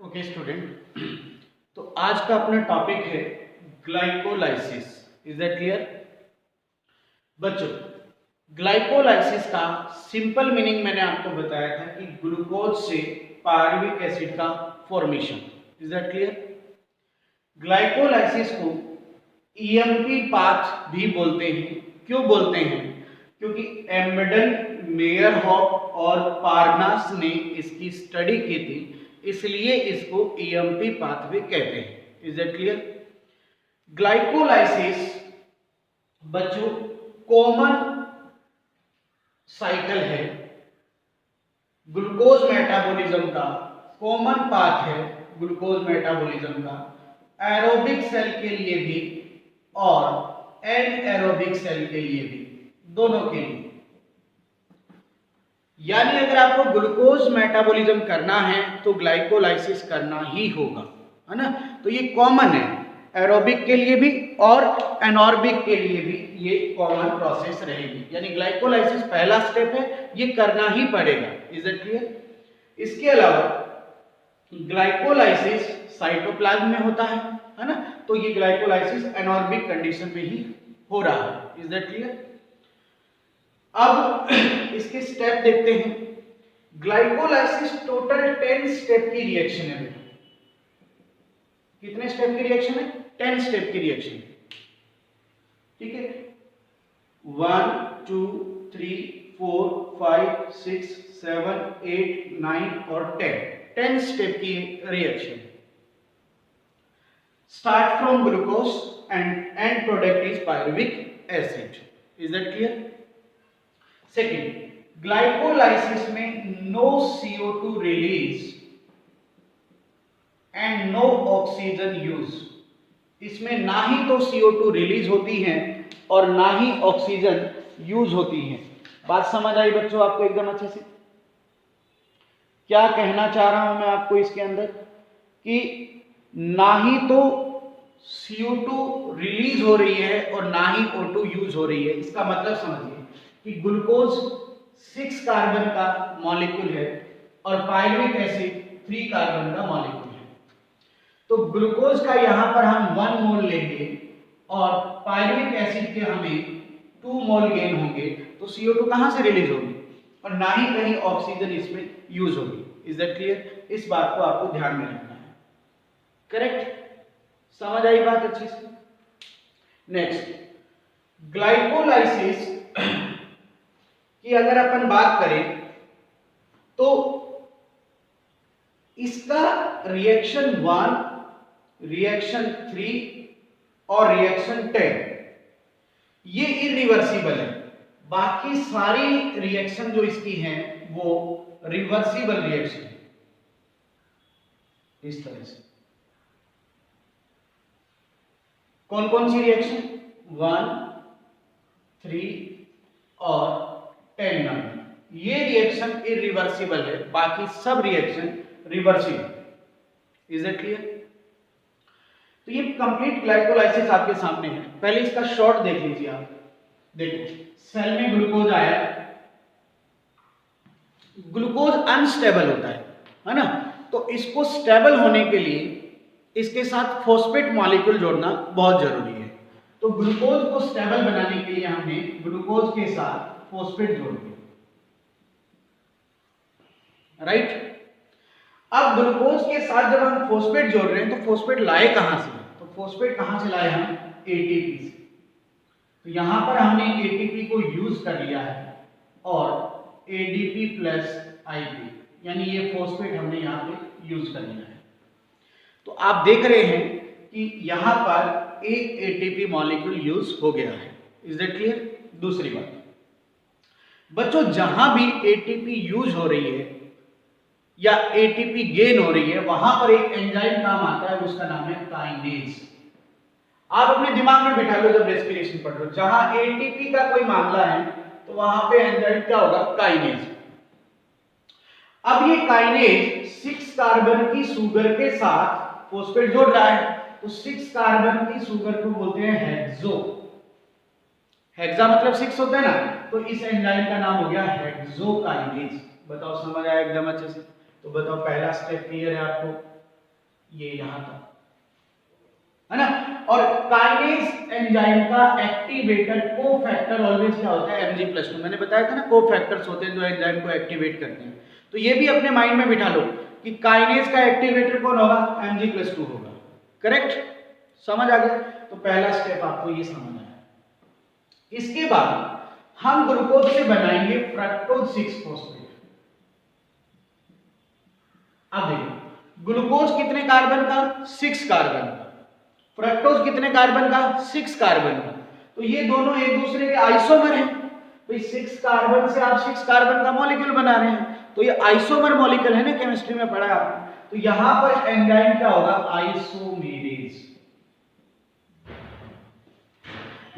Okay student, तो आज का अपना टॉपिक है ग्लाइकोलाइसिस। इज दैट क्लियर बच्चों? ग्लाइकोलाइसिस का सिंपल मीनिंग मैंने आपको बताया था कि ग्लूकोज से पायरुविक एसिड का formation. Is that clear? Glycolysis को ईएमपी पाथ भी बोलते हैं। क्यों बोलते हैं? क्योंकि एम्बेडन, मेयरहॉफ और पार्नास ने इसकी स्टडी की थी, इसलिए इसको ईएमपी पाथवे कहते हैं। Is that clear? ग्लाइकोलाइसिस बच्चों कॉमन साइकिल है, ग्लूकोज मेटाबॉलिज्म का कॉमन पाथ है, ग्लूकोज मेटाबॉलिज्म का एरोबिक सेल के लिए भी और एनएरोबिक सेल के लिए भी, दोनों के लिए। यानी अगर आपको ग्लूकोज मेटाबॉलिज्म करना है तो ग्लाइकोलाइसिस करना ही होगा, है ना? तो ये कॉमन है एरोबिक के लिए भी और एनॉर्बिक के लिए भी, ये कॉमन प्रोसेस रहेगी। यानी ग्लाइकोलाइसिस पहला स्टेप है, ये करना ही पड़ेगा। Is it clear? इसके अलावा ग्लाइकोलाइसिस साइटोप्लाज्म में होता है ना? तो ये ग्लाइकोलाइसिस एनॉर्बिक कंडीशन में ही हो रहा है। Is that clear? अब इसके स्टेप देखते हैं। ग्लाइकोलाइसिस टोटल 10 स्टेप की रिएक्शन है बेटा। कितने स्टेप की रिएक्शन है? 10 स्टेप की रिएक्शन। ठीक है, 1 2 3 4 5 6 7 8 9 और 10 स्टेप की reaction. Start from glucose and end product is pyruvic acid. Is that clear? Second, glycolysis में no CO2 release and no oxygen use. इसमें ना ही तो CO2 रिलीज होती है और ना ही ऑक्सीजन यूज होती है। बात समझ आई बच्चों आपको एकदम अच्छे से? क्या कहना चाह रहा हूं मैं आपको इसके अंदर कि ना ही तो CO2 रिलीज हो रही है और ना ही O2 यूज हो रही है। इसका मतलब समझिए कि ग्लूकोज 6 कार्बन का मॉलिक्यूल है और पायरुविक एसिड 3 कार्बन का मॉलिक्यूल है। तो ग्लूकोज का यहां पर हम 1 मोल लेंगे और पायरुविक एसिड के हमें 2 मोल गेन होंगे, तो CO2 कहां से रिलीज होगी और ना ही कहीं ऑक्सीजन इसमें यूज होगी। Is that clear? इस बात को आपको ध्यान में रखना है। करेक्ट? समझ आई बात अच्छी से? नेक्स्ट, ग्लाइकोलाइसिस की अगर अपन बात करें तो इसका रिएक्शन 1, रिएक्शन 3 और रिएक्शन 10 ये इरिवर्सिबल है। बाकी सारी रिएक्शन जो इसकी हैं वो रिवर्सिबल रिएक्शन है। इस तरह से कौन कौन सी रिएक्शन? 1, 3 और 10 नंबर, ये रिएक्शन इरिवर्सिबल है, बाकी सब reaction reversible. Is it clear? तो ये कंप्लीट ग्लाइकोलाइसिस आपके सामने है। पहले इसका शॉर्ट देख लीजिए आप। देखो, सेल में ग्लूकोज आया, ग्लूकोज अनस्टेबल होता है ना? तो इसको स्टेबल होने के लिए इसके साथ फॉस्फेट मॉलिक्यूल जोड़ना बहुत जरूरी है। तो ग्लूकोज को स्टेबल बनाने के लिए हमने ग्लूकोज के साथ फॉस्फेट जोड़ दिया, राइट? अब ग्लूकोज के साथ जब हम फॉस्फेट जोड़ रहे हैं तो फॉस्फेट लाए कहां से? तो फॉस्फेट कहां से लाए हम? ATP से। तो यहां पर हमने ATP को यूज कर लिया है और ADP प्लस IP, यानी ये फॉस्फेट हमने यहां पे यूज कर लिया है। तो आप देख रहे हैं कि यहां पर एक ATP मॉलिक्यूल यूज हो गया है। Is that clear? दूसरी बात बच्चों, जहां भी ATP यूज हो रही है या ATP गेन हो रही है, वहां पर एक एंजाइम काम आता है, उसका नाम है काइनेज। आप अपने दिमाग में बिठा लो जब रेस्पिरेशन पढ़ रहे हो, जहां ATP का कोई मामला है तो वहां पे एंजाइम क्या होगा? काइनेज। अब ये काइनेज 6 कार्बन की सुगर के साथ फॉस्फेट जोड़ रहा है, तो 6 कार्बन की सुगर को बोलते हैं हेक्सो। हेक्सा मतलब 6 होता है ना, तो इस एंजाइम का नाम हो गया हेक्सोकाइनेज। बताओ समझ आया एकदम अच्छे से? तो बताओ पहला स्टेप क्लियर है आपको? ये यहां तक, है ना। और काइनेज एंजाइम का एक्टिवेटर कोफैक्टर ऑलवेज क्या होता है, Mg+2। मैंने बताया था ना कोफैक्टर्स होते हैं जो एंजाइम को एक्टिवेट करते हैं। तो ये भी अपने माइंड में बिठा लो कि काइनेज का एक्टिवेटर कौन होगा, Mg+2 होगा। करेक्ट, समझ आ गया। तो पहला स्टेप आपको ये समझ आया। इसके बाद हम ग्लूकोज से बनाएंगे फ्रक्टोज 6-फॉस्फेट। अब देखो ग्लूकोज कितने कार्बन का, 6 कार्बन का। फ्रक्टोज कितने कार्बन का, 6 कार्बन का। तो ये दोनों एक दूसरे के आइसोमर हैं। तो 6 कार्बन से आप 6 कार्बन का मॉलिक्यूल बना रहे हैं, तो ये आइसोमर मॉलिक्यूल है ना, केमिस्ट्री में पढ़ा है आपने। तो यहां पर एंजाइम क्या होगा, आइसोमेरेज।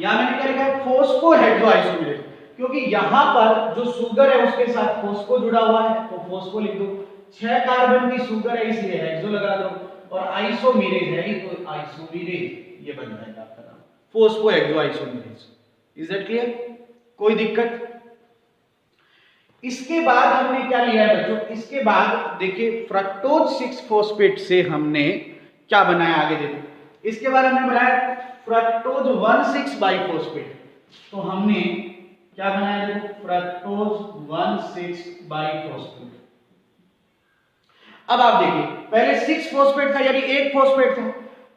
यहां मैंने क्या लिखा है, फोस्फोहेक्सो आइसोमेरेज, क्योंकि यहां पर जो शुगर है उसके साथ फोस्फो जुड़ा हुआ है, तो फोस्फो लिख दो। 6 कार्बन की शुगर है इसलिए हेक्सो लगा दो, और आइसोमेरेज है तो आइसोमेरेज ये बन जाएगा आपका नाम, फोस्फोहेक्सो आइसोमेरेज। इज दैट क्लियर, कोई दिक्कत। इसके बाद हमने क्या लिया है बच्चों, इसके बाद देखिए फ्रक्टोज 6-फॉस्फेट से हमने क्या बनाया, आगे देखो। इसके बाद हमने बनाया फ्रक्टोज 1,6-बाइफॉस्फेट। तो हमने क्या बनाया, देखो फ्रक्टोज 1,6-बाइफॉस्फेट। अब आप देखिए पहले 6-फॉस्फेट था यानी एक फॉस्फेट था।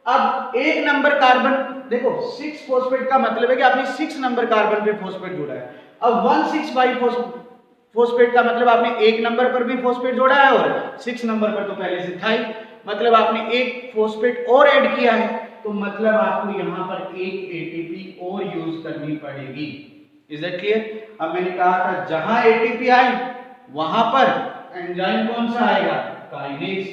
अब एक नंबर कार्बन, देखो 6-फॉस्फेट का मतलब है कि आपने 6 नंबर कार्बन पे फॉस्फेट जोड़ा है। अब 1,6-बाइफॉस्फेट का मतलब आपने एक नंबर पर भी फॉस्फेट जोड़ा है और 6 नंबर पर तो पहले से था ही, मतलब आपने एक फॉस्फेट और ऐड किया है, तो मतलब आपको यहां पर एक एटीपी और यूज करनी पड़ेगी। Is that clear. अब मैंने कहा था जहां एटीपी आई वहां पर एंजाइम कौन सा आएगा, काइनेज।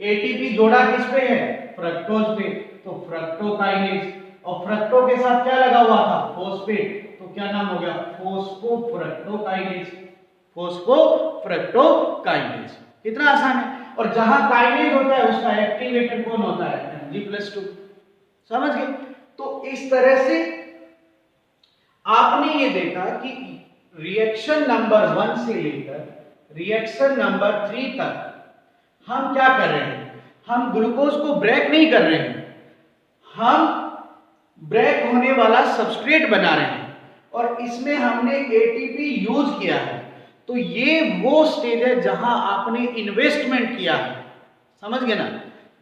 एटीपी जोड़ा किस पे है, फ्रक्टोज पे, तो फ्रक्टोकाइनेज। और फ्रक्टो के साथ क्या लगा हुआ था, फॉस्फेट, तो क्या नाम हो गया, फोस्फोफ्रक्टोकाइनेज। फोस्फोफ्रक्टोकाइनेज, कितना आसान है। और जहां काइनेज होता है उसका एक्टिवेटर कौन होता है, Mg+2। समझ गए। तो इस तरह से आपने ये देखा कि रिएक्शन नंबर 1 से लेकर रिएक्शन नंबर 3 तक हम क्या कर रहे हैं, हम ग्लूकोज को ब्रेक नहीं कर रहे हैं, हम ब्रेक होने वाला सबस्ट्रेट बना रहे हैं, और इसमें हमने एटीपी यूज किया है। तो ये वो स्टेज है जहां आपने इन्वेस्टमेंट किया है, समझ गए ना।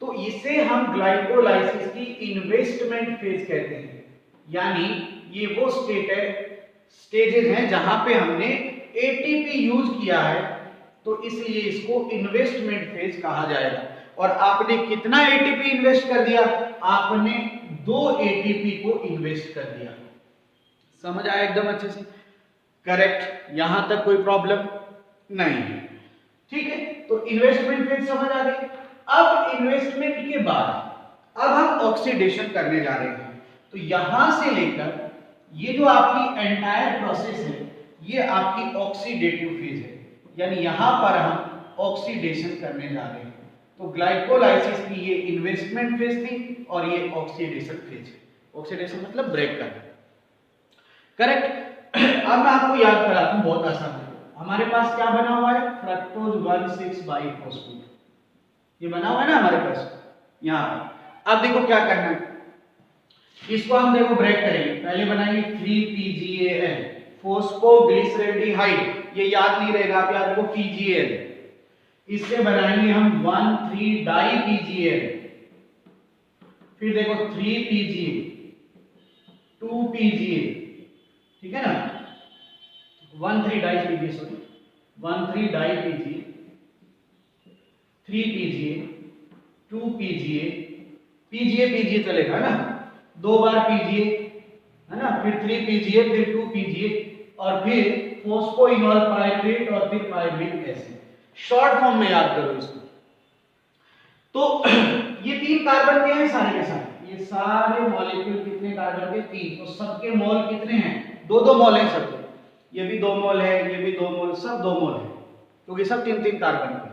तो इसे हम ग्लाइकोलाइसिस की इन्वेस्टमेंट फेज कहते हैं, यानी ये वो स्टेजेस हैं जहां पे हमने एटीपी यूज किया है, तो इसलिए इसको इन्वेस्टमेंट फेज कहा जाएगा। और आपने कितना एटीपी इन्वेस्ट कर दिया, आपने 2 एटीपी को इन्वेस्ट कर दिया। समझ आया एकदम अच्छे से, करेक्ट, यहां तक कोई प्रॉब्लम नहीं है, ठीक है। तो इन्वेस्टमेंट फेज समझ आ गई। अब इन्वेस्टमेंट के बाद अब हम ऑक्सीडेशन करने जा रहे हैं। तो यहां से लेकर ये जो आपकी एंटायर प्रोसेस है ये आपकी ऑक्सीडेटिव फेज है, यानी यहां पर हम ऑक्सीडेशन करने जा रहे हैं। तो ग्लाइकोलाइसिस की ये इन्वेस्टमेंट फेज थी और ये ऑक्सीडेशन फेज है। ऑक्सीडेशन मतलब ब्रेक करना, करेक्ट। अब मैं आपको याद कराता हूं, बहुत आसान है। हमारे पास क्या बना हुआ है, फ्रक्टोज 1,6-बाइफॉस्फेट, ये बना हुआ है ना हमारे पास यहां पर। अब देखो क्या करना है, इसको हम देखो ब्रेक करेंगे। पहले बनाएंगे 3PGAL, फोस्फोग्लिसरेल्डिहाइड, ये याद नहीं रहेगा, आप याद रखो PGAL। इससे बनाएंगे हम 1,3-डाई-PGAL, फिर देखो 3PGA, 2PGA, ठीक है ना, 1,3-डाई-PGA, सॉरी 1,3-डाई-PGA, 3PGA, 2PGA, PGA चलेगा ना, 2 बार PGA है ना, फिर 3PGA, फिर 2PGA, और फिर फोस्फोइनोल पाइरुवेट और फिर पाइरुविक एसिड। शॉर्ट फॉर्म में याद करो इसको। तो ये 3 कार्बन के हैं सारे के सारे, ये सारे मॉलिक्यूल कितने कार्बन के, 3। तो सबके मोल कितने हैं, 2-2 मोल हैं सबके। ये भी 2 मोल है, ये भी 2 मोल, सब 2 मोल है, क्योंकि सब 3-3 कार्बन के।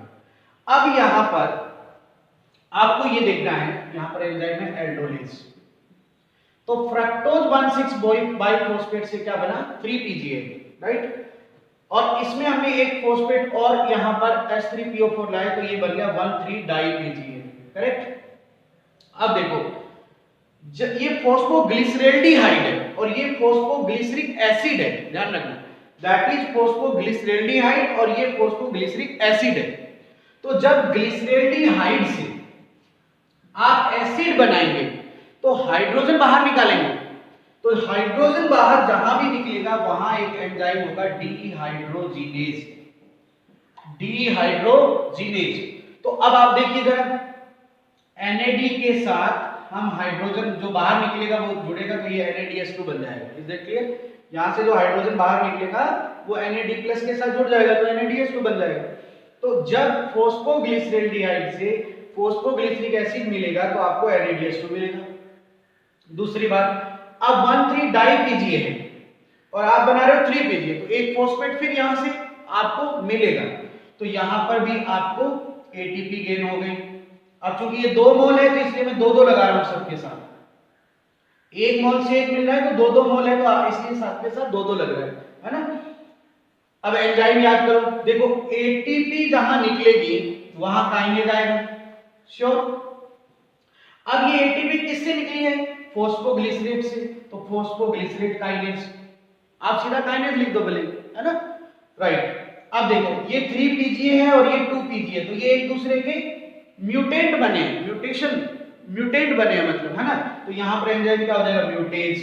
अब यहां पर आपको ये देखना है, यहां पर एंजाइम है एल्डोलिस। तो फ्रक्टोज 1,6-बाइफॉस्फेट से क्या बना, 3PGA, राइट। और इसमें हमने एक फॉस्फेट और यहां पर H3PO4 लाए, तो ये बन गया 1,3-डाई-PGA। करेक्ट। अब देखो ये फॉस्फोग्लिसरेल्डिहाइड है और ये फॉस्फोग्लिसरिक एसिड है, ध्यान रखना, दैट इज फॉस्फोग्लिसरेल्डिहाइड और ये फॉस्फोग्लिसरिक एसिड है। तो जब ग्लिसरेल्डिहाइड से आप एसिड बनाएंगे तो हाइड्रोजन बाहर निकालेंगे, तो हाइड्रोजन बाहर जहां भी निकलेगा वहां एक एंजाइम होगा डीहाइड्रोजिनेज, डीहाइड्रोजिनेज। तो अब आप देखिए जरा, NAD के साथ हम हाइड्रोजन जो बाहर निकलेगा वो जुड़ेगा तो ये NADH2 बन जाएगा, इज दैट क्लियर? यहां से जो हाइड्रोजन बाहर निकलेगा वो NAD+ के साथ जुड़ जाएगा तो NADH2 बन जाएगा। तो जब फॉस्फोग्लिसरेल्डिहाइड से फॉस्फोग्लिसरिक एसिड मिलेगा तो आपको NADH2 मिलेगा। दूसरी बात, अब 1,3 डाई PGA है और आप बना रहे हो 3 PGA, तो एक फॉस्फेट फिर यहां से आपको मिलेगा, तो यहां पर भी आपको ATP गेन हो गई। अब चूंकि ये 2 मोल है तो इसलिए मैं 2-2 लगा रहा हूं सबके साथ, 1 मोल से 1 मिल रहा है तो 2-2 मोल है तो इसलिए साथ के साथ 2-2 लग रहा है ना। अब एंजाइम याद करो, देखो ATP जहां निकलेगी वहां काइनेज आएगा, श्योर। अब ये ATP किससे निकली है? फॉस्फोग्लिसरेट से, तो फॉस्फोग्लिसरेट काइनेज, आप सीधा काइनेज लिख दो भले, है ना, राइट। अब देखो ये 3 PGA है और ये 2 PGA, तो ये एक दूसरे के म्यूटेंट बने, म्यूटेंट बने मतलब, है ना। तो यहां पर एंजाइम क्या हो जाएगा? म्यूटेज।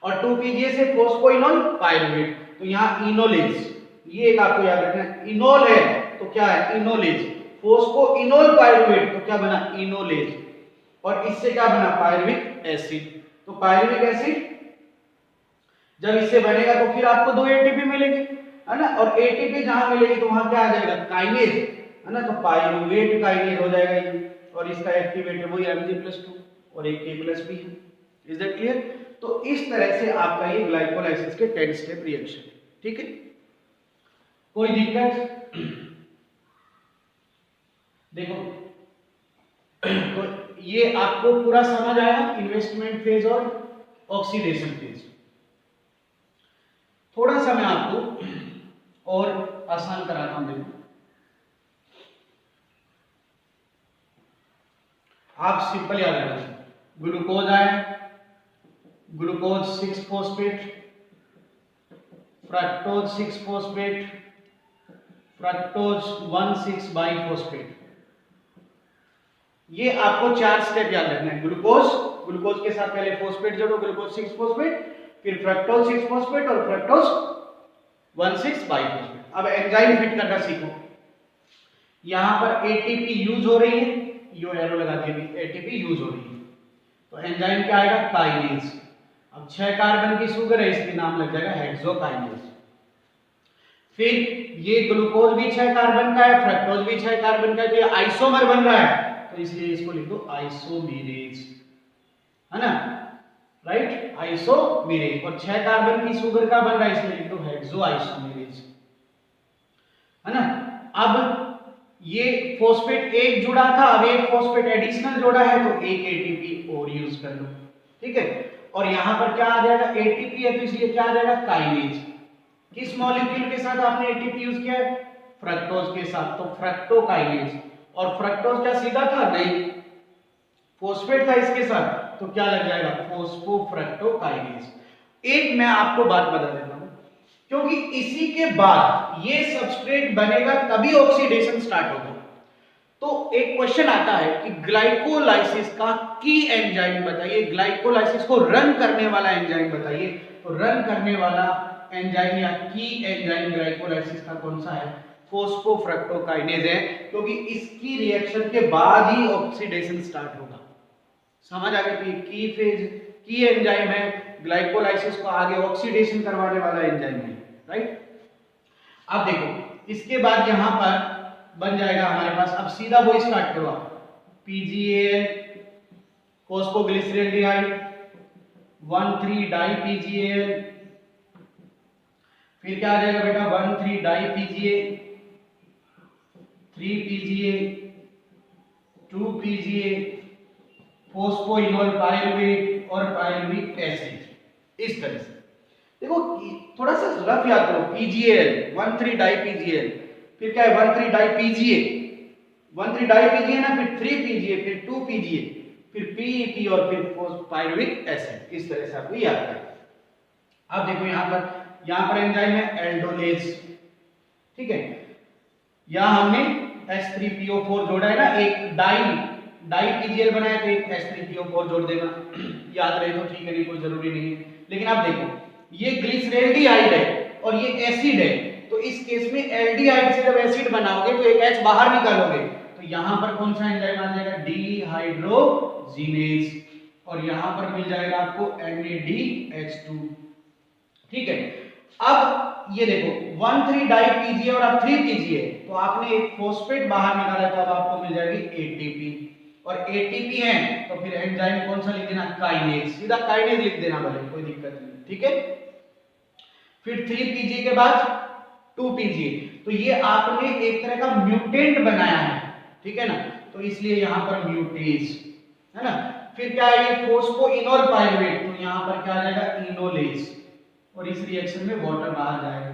और 2 PGA से फॉस्फोइनोल पायरुवेट, तो यहां इनोलेज, ये एक आपको याद रखना है, इनोल है तो क्या है? इनोलेज। फॉस्फोइनोल पायरुवेट तो क्या बना? इनोलेज। और इससे क्या बना? Pyruvic acid. तो पायरुविक एसिड जब इससे बनेगा तो फिर आपको 2 ATP मिलेंगे, है ना, और ATP जहां मिलेगी तो वहां क्या आ जाएगा? काइनेज, है ना, तो पायरुवेट काइनेज हो जाएगा ये, और इसका एक्टिवेटर वही Mg+2 और एक K+ भी है, इज दैट क्लियर? तो इस तरह से आपका ये ग्लाइकोलाइसिस के 10 स्टेप रिएक्शन, ठीक है, कोई दिक्कत? देखो तो ये आपको पूरा समझ आया, इन्वेस्टमेंट फेज और ऑक्सीडेशन फेज। थोड़ा सा मैं आपको और आसान कराता हूं, देखो आप सिंपल याद रखना, ग्लूकोज आया, ग्लूकोज 6-फॉस्फेट, फ्रक्टोज 6-फॉस्फेट, फ्रक्टोज 1,6-बाइफॉस्फेट। ये आपको 4 स्टेप याद रखना है। ग्लूकोज के साथ पहले फॉस्फेट जोड़ो, ग्लूकोज 6-फॉस्फेट, फिर फ्रक्टोज 6-फॉस्फेट और फ्रक्टोज 1,6-बाइफॉस्फेट। अब एंजाइम फिट करना सीखो। यहां पर ATP यूज हो रही है, यो एरो लगा के भी ATP यूज हो रही है, तो एंजाइम क्या आएगा? काइनेज। अब 6 कार्बन की शुगर है, इसलिए नाम लग जाएगा हेक्सोकाइनेज। फिर ये ग्लूकोज भी 6 कार्बन का है, फ्रक्टोज भी 6 कार्बन का है, तो ये आइसोमर बन रहा है, तो इसलिए इसको लिख दो आइसोमेरेज, है ना, राइट, आइसोमेरेज। और 6 कार्बन की शुगर का बन रहा है, इसलिए लिख दो हेक्सोआइसोमेरेज, है ना। अब ये फॉस्फेट एक जुड़ा था, अब एक फॉस्फेट एडिशनल जोड़ा है, तो एक ATP और यूज कर लो, ठीक है। और यहां पर क्या आ जाएगा? ATP है तो इसलिए क्या आ जाएगा? काइनेज। किस मॉलिक्यूल के साथ आपने ATP यूज किया है? फ्रक्टोज के साथ, तो फ्रक्टोकाइनेज। और फ्रक्टोज क्या सीधा था? नहीं, फॉस्फेट था इसके साथ, तो क्या लग जाएगा? फॉस्फोफ्रक्टोकाइनेज। एक मैं आपको बात बता देता हूं, क्योंकि इसी के बाद ये सबस्ट्रेट बनेगा तभी ऑक्सीडेशन स्टार्ट होगा। तो एक क्वेश्चन आता है कि ग्लाइकोलाइसिस का की एंजाइम बताइए, ग्लाइकोलाइसिस को रन करने वाला एंजाइम बताइए। तो रन करने वाला एंजाइम या की एंजाइम ग्लाइकोलाइसिस का कौन सा है? फॉस्फोफ्रक्टोकाइनेज है, क्योंकि इसकी रिएक्शन के बाद ही ऑक्सीडेशन स्टार्ट होगा। समझ आ गया? की फेज की एंजाइम है, ग्लाइकोलाइसिस को आगे ऑक्सीडेशन करवाने वाला एंजाइम है, राइट। अब देखो इसके बाद यहां पर बन जाएगा हमारे पास, अब सीधा वो स्टार्ट करो, PGAL फॉस्फोग्लिसरेल्डिहाइड 1,3-डाई PGAL, फिर क्या आ जाएगा बेटा? 1,3-डाई PGA, 3 PGA, 2 PGA, phosphoenol pyruvate और पायरुविक एसिड। इस तरह से देखो, थोड़ा सा रफ याद करो, PGAL 1,3-डाई PGAL, फिर क्या है? 1,3-डाई PGA, 1,3 डाई पीजीए ना, फिर 3 पीजीए, फिर 2 पीजीए, फिर पीईपी और फिर पायरुविक एसिड। इस तरह से आपको याद करना। अब देखो यहाँ पर एंजाइम है एल्डोलेज, ठीक है। यहाँ हमने H3PO4 जोड़ा है ना, एक डाई पीजीएल बनाया तो एक H3PO4 जोड़ देना। याद रहे तो ठीक है, नहीं कोई जरूरी नहीं है। लेकिन अब देखो ये ग्लिसरेल्डिहाइड है और ये एसिड है, तो इस केस में एल्डिहाइड से जब एसिड बनाओगे तो एक H बाहर निकालोगे, तो यहां पर कौन सा एंजाइम आ जाएगा, डिहाइड्रोजिनेज, और यहां पर मिल जाएगा आपको NADH2, ठीक है। अब ये देखो 1,3 डाई पीजीए और अब 3 पीजीए, तो आपने एक फॉस्फेट बाहर निकाला, तो अब आपको मिल जाएगी एटीपी, और एटीपी है तो फिर एंजाइम कौन सा लिख देना, काइनेज, सीधा काइनेज लिख देना, भले कोई दिक्कत नहीं, ठीक है। फिर 3 पीजीए के बाद 2 पीजीए, तो ये आपने एक तरह का म्यूटेंट बनाया है, ठीक है ना, तो इसलिए यहां पर म्यूटेज है ना। फिर क्या है, ये फोस्फोइनोल पायरुवेट, तो यहां पर क्या आ जाएगा, इनोलेज, और इस रिएक्शन में वाटर बाहर जाएगा।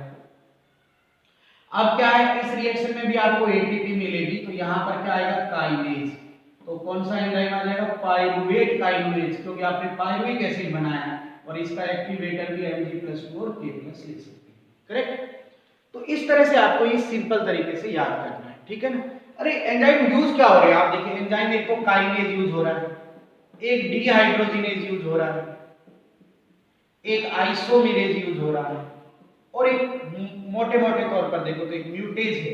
अब क्या है, इस रिएक्शन में भी आपको एटीपी मिलेगी, तो यहां पर क्या आएगा, काइनेज, तो कौन सा एंजाइम आ जाएगा, पायरुवेट काइनेज, क्योंकि आपने पायरुविक एसिड बनाया है, और इसका एक्टिवेटर भी Mg+2 और K+ ले सकते हैं, करेक्ट। तो इस तरह से आपको ये सिंपल तरीके से याद करना है, ठीक है ना। अरे एंजाइम यूज क्या हो रहे हैं, आप देखिए एंजाइम एक तो काइनेज यूज हो रहा है, एक डिहाइड्रोजिनेज यूज हो रहा है, एक आइसोमेरेज यूज हो रहा है, और एक मोटे मोटे तौर पर देखो तो एक म्यूटेज है।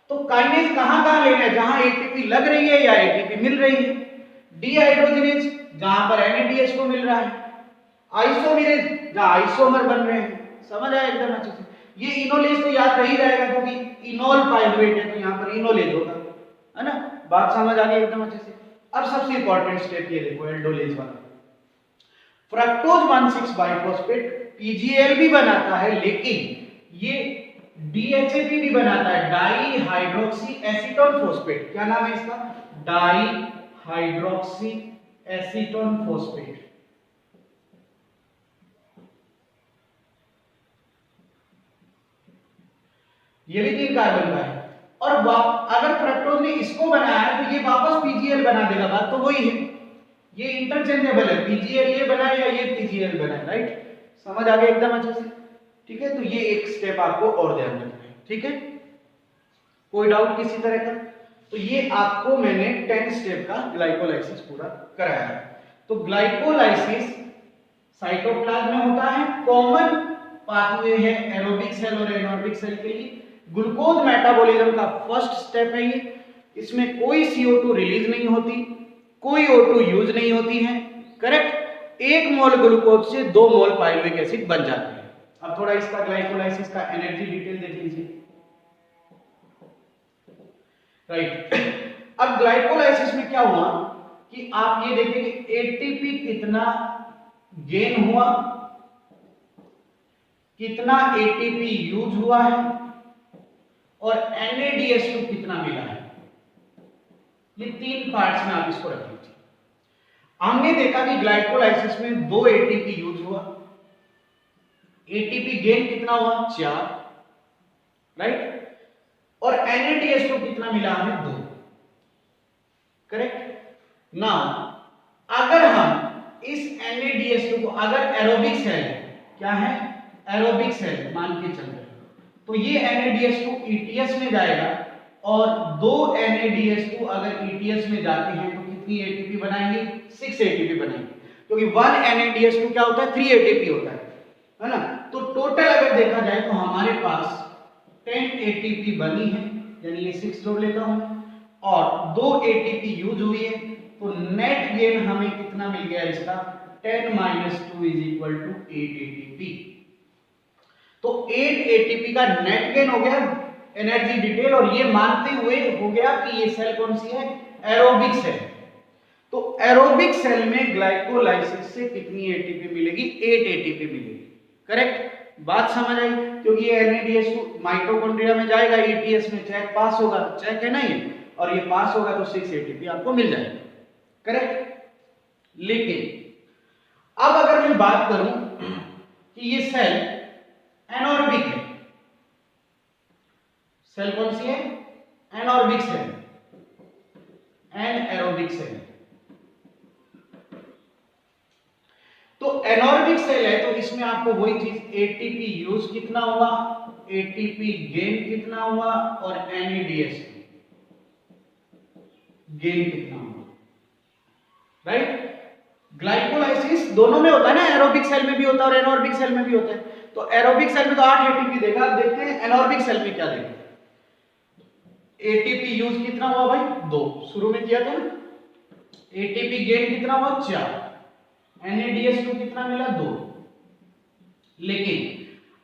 तो काइनेज कहां लेना है, जहां एटीपी लग रही है या एटीपी मिल रही है, डिहाइड्रोजिनेज जहां पर NADH को मिल रहा है, आइसोमेरेज जहां आइसोमर बन रहे हैं। समझ आया एकदम अच्छे से। ये इनोलेज तो याद रही रहेगा क्योंकि इनोल पायरुवेट है, तो यहां पर इनोलेज होगा, है ना, बात समझ आ गई एकदम अच्छे से। अब सबसे इंपॉर्टेंट स्टेप ये देखो, एल्डोलेज वाला। फ्रक्टोज 1,6 बाइफॉस्फेट पीजीएल भी बनाता है, लेकिन ये डीएचएपी भी बनाता है, डाई हाइड्रोक्सी एसीटोन फोस्फेट। क्या नाम है इसका, डाई हाइड्रोक्सी एसीटोन फोस्फेट। ये भी 3 कार्बन का है, और अगर फ्रक्टोज ने इसको बनाया है तो ये वापस पीजीएल बना देगा, बात तो वही है, ये इंटरचेंजेबल है, पीजीएल ये बना या ये पीजीएल बना, राइट। समझ आ गया एकदम अच्छे से, ठीक है। तो ये एक स्टेप आपको और ध्यान रखना है, ठीक है। कोई डाउट किसी तरह का, तो ये आपको मैंने 10 स्टेप का ग्लाइकोलाइसिस पूरा कराया है। तो ग्लाइकोलाइसिस साइटोप्लाज्म में होता है, कॉमन पाथवे है एरोबिक सेल और एनारोबिक सेल के लिए। ग्लूकोज मेटाबॉलिज्म का फर्स्ट स्टेप है ये, इसमें कोई CO2 रिलीज नहीं होती, कोई O2 यूज नहीं होती है, करेक्ट। 1 मोल ग्लूकोज से 2 मोल पायरुविक एसिड बन जाती है। अब थोड़ा इसका ग्लाइकोलाइसिस का एनर्जी डिटेल देख लीजिए, राइट। अब ग्लाइकोलाइसिस में क्या हुआ कि आप ये देखिए कि एटीपी कितना गेन हुआ, कितना एटीपी यूज हुआ है, और NADH2 कितना मिला है। ये 3 पार्ट्स में आप इसको रख लीजिए। हमने देखा कि ग्लाइकोलाइसिस में 2 एटीपी यूज हुआ, एटीपी गेन कितना हुआ, 4, राइट, और NADH2 कितना मिला हमें, 2, करेक्ट। नाउ अगर हम इस NADH2 को, अगर एरोबिक सेल क्या है, एरोबिक सेल मान के चल रहे, तो ये NADH2 ETS में जाएगा, और 2 NADH2 अगर ETS में जाते हैं तो कितनी एटीपी बनाएंगे, 6 एटीपी बनाएंगे, क्योंकि 1 NADH2 क्या होता है, 3 एटीपी होता है ना। तो टोटल अगर देखा जाए तो हमारे पास 10 एटीपी बनी है, यानी ये 6 जोड़ लेता हूं, और 2 एटीपी यूज हुई है, तो नेट गेन हमें कितना मिल गया इसका, 10 - 2 = 8 एटीपी। तो 8 एटीपी का नेट गेन हो गया, एनर्जी डिटेल, और ये मानते हुए हो गया कि ये सेल कौन सी है, एरोबिक सेल। तो एरोबिक सेल में ग्लाइकोलाइसिस से कितनी एटीपी मिलेगी, 8 एटीपी मिलेगी, करेक्ट। बात समझ आई, क्योंकि ये NADH2 माइटोकॉन्ड्रिया में जाएगा, ETS में चेक पास होगा, चेक है ना ये, और ये पास होगा तो 6 एटीपी आपको मिल जाएगा, करेक्ट। लेकिन अब अगर मैं बात करूं कि ये सेल एनोर्बिक है, सेल कौन सी है, एनॉर्बिक सेल, एनएरोबिक सेल। तो एनॉर्बिक सेल है तो इसमें आपको वही चीज एटीपी यूज कितना हुआ, एटीपी गेन कितना हुआ और एनएडीएस गेन कितना हुआ, राइट। ग्लाइकोलाइसिस दोनों में होता है ना, एरोबिक सेल में भी होता है और एनॉर्बिक सेल में भी होता है। तो एरोबिक सेल में तो 8 एटीपी देगा, अब देखते हैं एनॉर्बिक सेल में क्या देगा। एटीपी यूज कितना हुआ भाई, 2 शुरू में किया था ना। एटीपी गेन कितना हुआ, 4। NADH2 कितना मिला, 2। लेकिन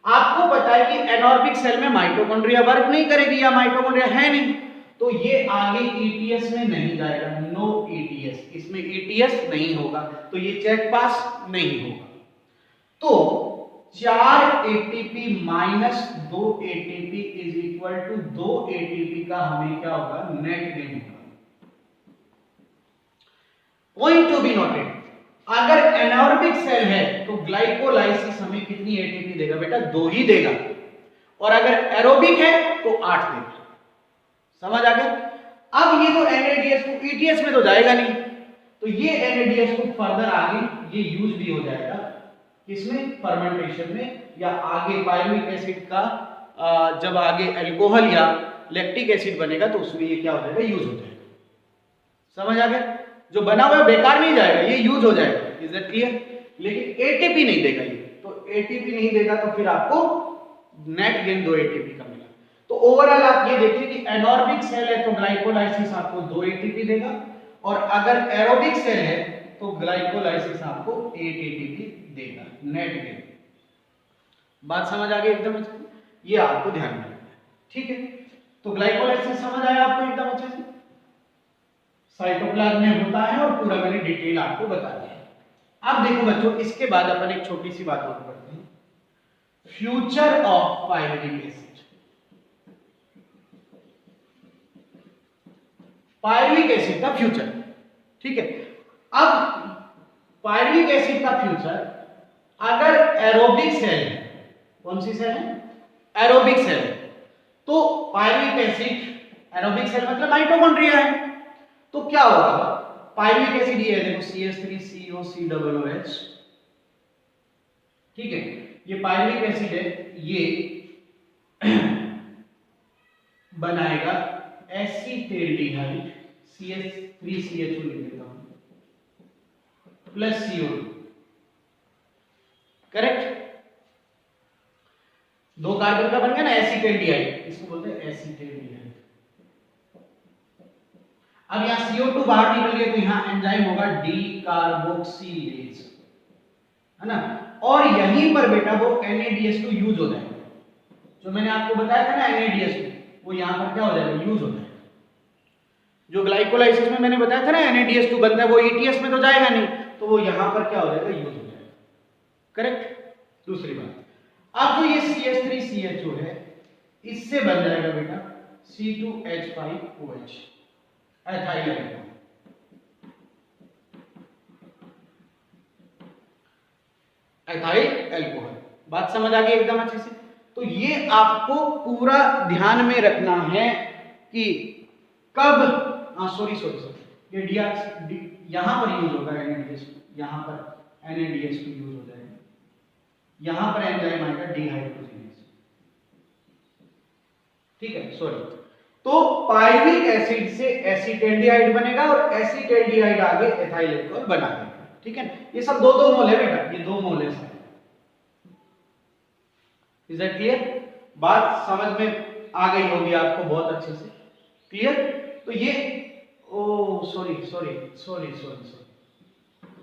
आपको पता है कि एनॉर्बिक सेल में माइटोकॉन्ड्रिया वर्क नहीं करेगी या माइटोकॉन्ड्रिया है नहीं, तो ये आगे ETS में नहीं जाएगा, नो ETS, इसमें ETS नहीं होगा, तो ये चेक पास नहीं होगा। तो 4 ATP minus 2 ATP is equal to 2 ATP का हमें क्या होगा, नेट गेन होगा। पॉइंट टू बी नोटेड, अगर एनॉर्बिक सेल है तो ग्लाइकोलाइसिस हमें कितनी एटीपी देगा बेटा, 2 ही देगा, और अगर एरोबिक है तो 8 देगा। समझ आ गया। अब ये तो NADH2 ETS में तो जाएगा नहीं, तो ये NADH2 फर्दर आगे ये यूज भी हो जाएगा किसमें, फर्मेंटेशन में, या आगे पायरुविक एसिड का जब आगे अल्कोहल या लैक्टिक एसिड बनेगा तो उसमें ये क्या हो जाएगा, यूज हो जाएगा। समझ आ गया। जो बना हुआ बेकार नहीं जाएगा, ये यूज हो जाएगा। Is that clear. लेकिन एटीपी नहीं देगा ये, तो एटीपी नहीं देगा तो फिर आपको नेट गेन 2 एटीपी का मिला। तो ओवरऑल आप ये देखिए कि एनॉर्बिक सेल है तो ग्लाइकोलाइसिस आपको 2 एटीपी देगा, और अगर एरोबिक सेल है तो ग्लाइकोलाइसिस आपको 8 एटीपी देगा, नेट गेन। बात समझ आ गई एकदम अच्छे से, ये आपको ध्यान रखना है, ठीक है। तो ग्लाइकोलाइसिस समझ आया आपको एकदम अच्छे से, साइटोप्लाज्म में होता है और पूरा मैंने डिटेल आपको बता दिया। अब देखो बच्चों, इसके बाद अपन एक छोटी सी बात और पढ़ते हैं, future of pyruvic acid. Pyruvic acid का फ्यूचर, ठीक है। अब पायरुविक एसिड का फ्यूचर, अगर एरोबिक सेल है, कौन सी सेल है, एरोबिक सेल, तो पायरुविक एसिड, एरोबिक सेल मतलब माइटोकॉन्ड्रिया है, तो क्या होगा, पायरुविक एसिड ये है देखो, CH3COCOOH, ठीक है, ये पायरुविक एसिड है, ये बनाएगा एसीटेल्डिहाइड, CH3CHO लिख देता हूं, प्लस CO2, करेक्ट। 2 कार्बन का बन गया ना एसीटेल्डिहाइड, इसको बोलते हैं एसीटेल्डिहाइड। अब यहां CO2 बाहर निकल गया तो यहां एंजाइम होगा डीकार्बोक्सिलेज, है ना, और यहीं पर बेटा वो NADH2 यूज हो जाएगा। जो मैंने आपको बताया था ना NADH2, वो यहां पर क्या हो जाएगा, यूज हो जाएगा। जो ग्लाइकोलाइसिस में मैंने बताया था ना NADH2 बनता है, वो ETS में तो जाएगा नहीं, तो वो यहां पर क्या हो जाएगा, यूज हो जाएगा, करेक्ट। दूसरी बात, अब जो ये CH3CHO है, इससे बन जाएगा बेटा C2H5OH, ethyl alcohol. Ethyl alcohol, बात समझ आ गई एकदम अच्छे से। तो ये आपको पूरा ध्यान में रखना है कि कब, सॉरी, ये यहां पर यूज होगा NADH2, यहां पर NADH2 यूज हो जाएगा, यहां पर एंजाइम आएगा डिहाइड्रोजिनेज, ठीक है, सॉरी। तो पायरुविक एसिड से एसीटेल्डिहाइड बनेगा और एसीटेल्डिहाइड आगे एथाइल अल्कोहल बना देगा, ठीक है। ये सब 2-2 मोल है बेटा, ये 2 मोल है सब। Is that clear. बात समझ में आ गई होगी आपको बहुत अच्छे से, क्लियर। तो ये सॉरी,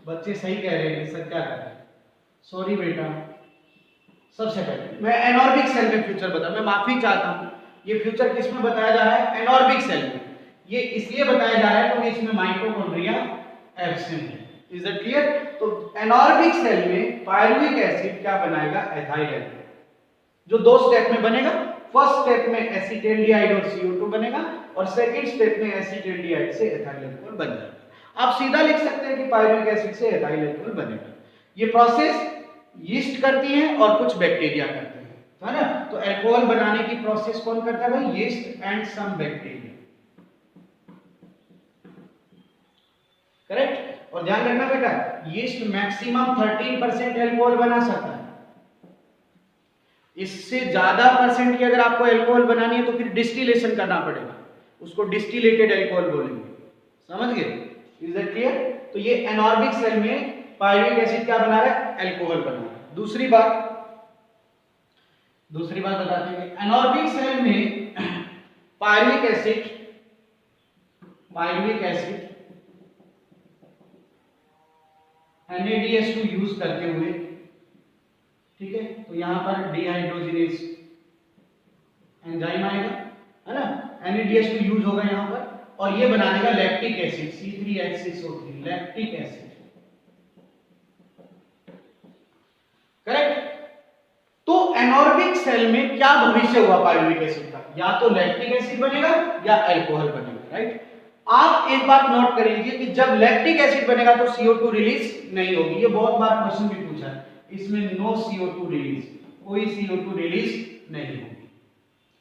बच्चे सही कह रहे हैं, सर क्या कर रहे हैं, सॉरी बेटा। सबसे पहले मैं एनॉर्बिक सेल में फ्यूचर बता, मैं माफी चाहता हूं, ये फ्यूचर किस में बताया जा रहा है, एनॉर्बिक सेल में। ये इसलिए बताया जा रहा है क्योंकि इसमें माइटोकॉन्ड्रिया एब्सेंट है। Is that clear. तो एनॉर्बिक सेल में पायरुविक एसिड क्या बनाएगा, एथाइल अल्कोहल, जो 2 स्टेप में बनेगा। फर्स्ट स्टेप में एसीटेल्डिहाइड और CO2 बनेगा, और सेकंड स्टेप में एसीटेल्डिहाइड से एथाइल अल्कोहल बन जाएगा। आप सीधा लिख सकते हैं कि पायरुविक एसिड से एथाइल अल्कोहल बनेगा। ये प्रोसेस यीस्ट करती है और कुछ बैक्टीरिया करते हैं, है ना। तो अल्कोहल बनाने की प्रोसेस कौन करता है भाई, yeast and some bacteria, correct. और ध्यान रखना बेटा, यीस्ट मैक्सिमम 13% एल्कोहल बना सकता है। इससे ज्यादा परसेंट की अगर आपको एल्कोहल बनानी है तो फिर डिस्टिलेशन करना पड़ेगा, उसको डिस्टिलेटेड एल्कोहल बोलेंगे। समझ गए? Is that clear? तो ये एनॉर्बिक सेल में पायरुविक एसिड क्या बना रहा है? एल्कोहल बना रहा है। दूसरी बात बताते हैं, एनॉर्बिक सेल में पायरुविक एसिड NADH2 यूज करते हुए, ठीक है, तो यहां पर डिहाइड्रोजिनेज एंजाइम आएगा, है ना, NADH2 यूज होगा यहां पर, और ये बना देगा lactic acid C3H6O3, lactic acid. Correct. तो एनॉर्बिक सेल में क्या भविष्य हुआ पायरुविक एसिड का? या तो लैक्टिक एसिड बनेगा या अल्कोहल बनेगा, राइट। आप एक बात नोट कर लीजिए कि जब लैक्टिक एसिड बनेगा तो CO2 रिलीज नहीं होगी। ये बहुत बार क्वेश्चन भी पूछा है, इसमें नो CO2 रिलीज, कोई CO2 रिलीज नहीं होगी।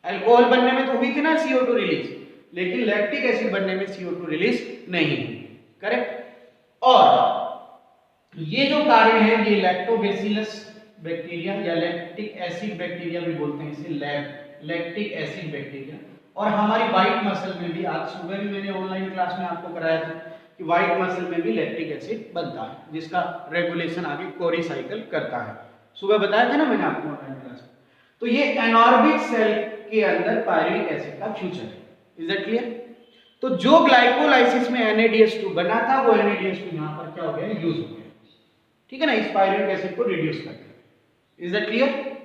अल्कोहल बनने में तो हुई थी ना CO2 रिलीज, लेकिन लैक्टिक एसिड बनने में CO2 रिलीज नहीं होगी। करेक्ट। और ये जो कार्य है, ये लैक्टोबैसिलस बैक्टीरिया या लैक्टिक एसिड बैक्टीरिया भी बोलते हैं इसे, लैक्टिक एसिड बैक्टीरिया। और हमारी व्हाइट मसल में भी, आज सुबह भी मैंने ऑनलाइन क्लास में आपको कराया था कि व्हाइट मसल में भी लैक्टिक एसिड बनता है, जिसका रेगुलेशन आगे कोरी साइकिल करता है। सुबह बताया था ना मैंने आपको ऑनलाइन क्लास में। तो ये एनॉर्बिक सेल के अंदर पायरुविक एसिड का फ्यूचर है। Is that clear? तो जो ग्लाइकोलाइसिस में NADH2 बना था, वो NADH2 यहां पर क्या हो गया? यूज हो गया। ठीक है ना, इस पायरुविक एसिड को रिड्यूस करके। Is that clear?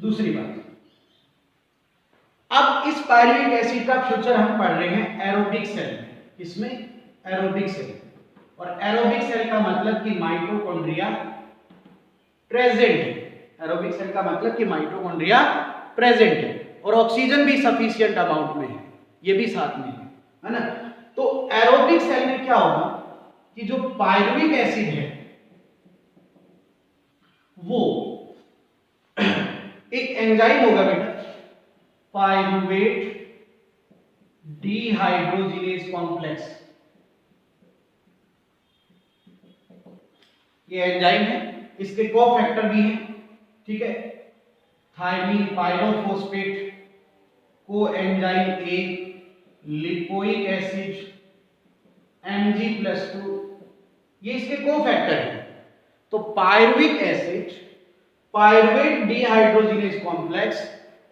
दूसरी बात, अब इस पायरुविक एसिड का फ्यूचर हम पढ़ रहे हैं एरोबिक सेल में। इसमें एरोबिक सेल, और एरोबिक सेल का मतलब कि माइटोकॉन्ड्रिया प्रेजेंट है। एरोबिक सेल का मतलब कि माइटोकॉन्ड्रिया प्रेजेंट है और ऑक्सीजन भी सफिशिएंट अमाउंट में है, ये भी साथ में है ना। तो एरोबिक सेल में क्या होगा कि जो पायरुविक एसिड है वो एक एंजाइम होगा बेटा, पायरुवेट डिहाइड्रोजिनेज कॉम्प्लेक्स। ये एंजाइम है, इसके कोफैक्टर भी हैं, ठीक है, thiamine pyrophosphate, coenzyme A, lipoic acid, Mg+2, ये इसके कोफैक्टर हैं। तो pyruvic acid, pyruvate dehydrogenase complex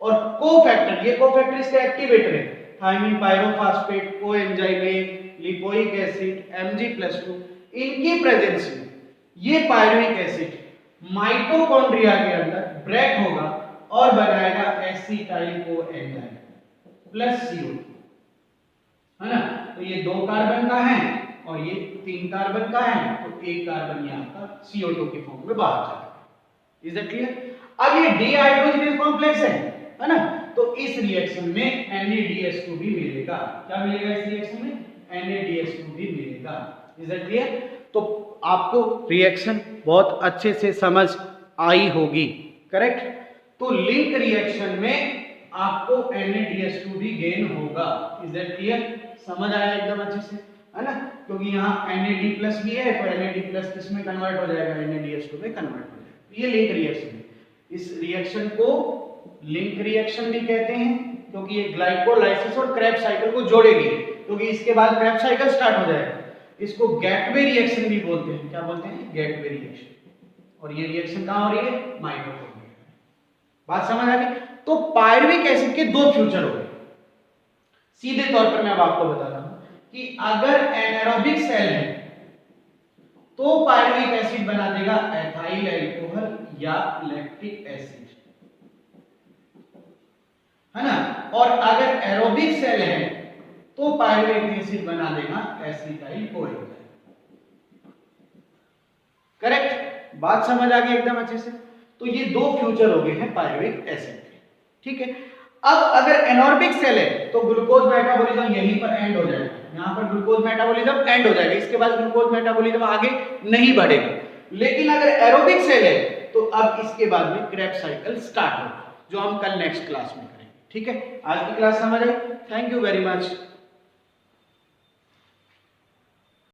और कोफैक्टर, ये कोफैक्टर इसके एक्टिवेटर है, thiamine pyrophosphate, coenzyme A, lipoic acid, Mg+2, इनकी प्रेजेंस में ये पायरुविक एसिड माइटोकॉन्ड्रिया के अंदर ब्रेक होगा और बनाएगा एसिटाइल कोएंजाइम प्लस CO2, है ना। तो ये 2 कार्बन का है और ये 3 कार्बन का है, तो 1 कार्बन ये आपका CO2 के फॉर्म में बाहर जाएगा। Is that clear? अब ये डिहाइड्रोजिनेज कॉम्प्लेक्स है ना, तो इस रिएक्शन में NADH2 भी मिलेगा। क्या मिलेगा इस रिएक्शन में? NADH2 भी मिलेगा। Is that clear? तो आपको रिएक्शन बहुत अच्छे से समझ आई होगी, करेक्ट। तो लिंक रिएक्शन में आपको NADH2 भी गेन होगा। Is that clear? समझ आया एकदम अच्छे से, है ना, क्योंकि यहाँ NAD+ भी है, तो NAD+ किस में कन्वर्ट हो जाएगा? NADH2 में कन्वर्ट हो जाएगा। ये लिंक रिएक्शन है। इस रिएक्शन को लिंक रिएक्शन भी कहते हैं, क्योंकि ये ग्लाइकोलाइसिस और क्रेब्स साइकिल को जोड़ेगी, क्योंकि इसके बाद क्रेब्स साइकिल स्टार्ट हो जाएगा। इसको गेटवे रिएक्शन भी बोलते हैं। क्या बोलते हैं? Gateway reaction. और ये रिएक्शन कहां हो रही है? माइटोकॉन्ड्रिया। बात समझ आ गई? तो पायरुविक एसिड के 2 फ्यूचर हो गए। सीधे तौर पर मैं अब आपको बताता हूं कि अगर एनारोबिक सेल है तो पायरुविक एसिड बना देगा एथाइल अल्कोहल या लैक्टिक एसिड, है ना। और अगर एरोबिक सेल है तो पायरुविक एसिड बना देगा एसिटाइल कोएंजाइम। करेक्ट? बात समझ आ गई एकदम अच्छे से? तो ये 2 फ्यूचर हो गए हैं पायरुविक एसिड के, ठीक है। अब अगर एनॉर्बिक सेल है तो ग्लूकोज मेटाबॉलिज्म यहीं पर एंड हो जाएगा, यहां पर ग्लूकोज मेटाबॉलिज्म एंड हो जाएगा, इसके बाद ग्लूकोज मेटाबॉलिज्म आगे नहीं बढ़ेगा। लेकिन अगर एरोबिक सेल है तो अब इसके बाद में क्रेब्स साइकिल स्टार्ट होगा, जो हम कल नेक्स्ट क्लास में करेंगे, ठीक है। आज की क्लास समझ आई? Thank you very much.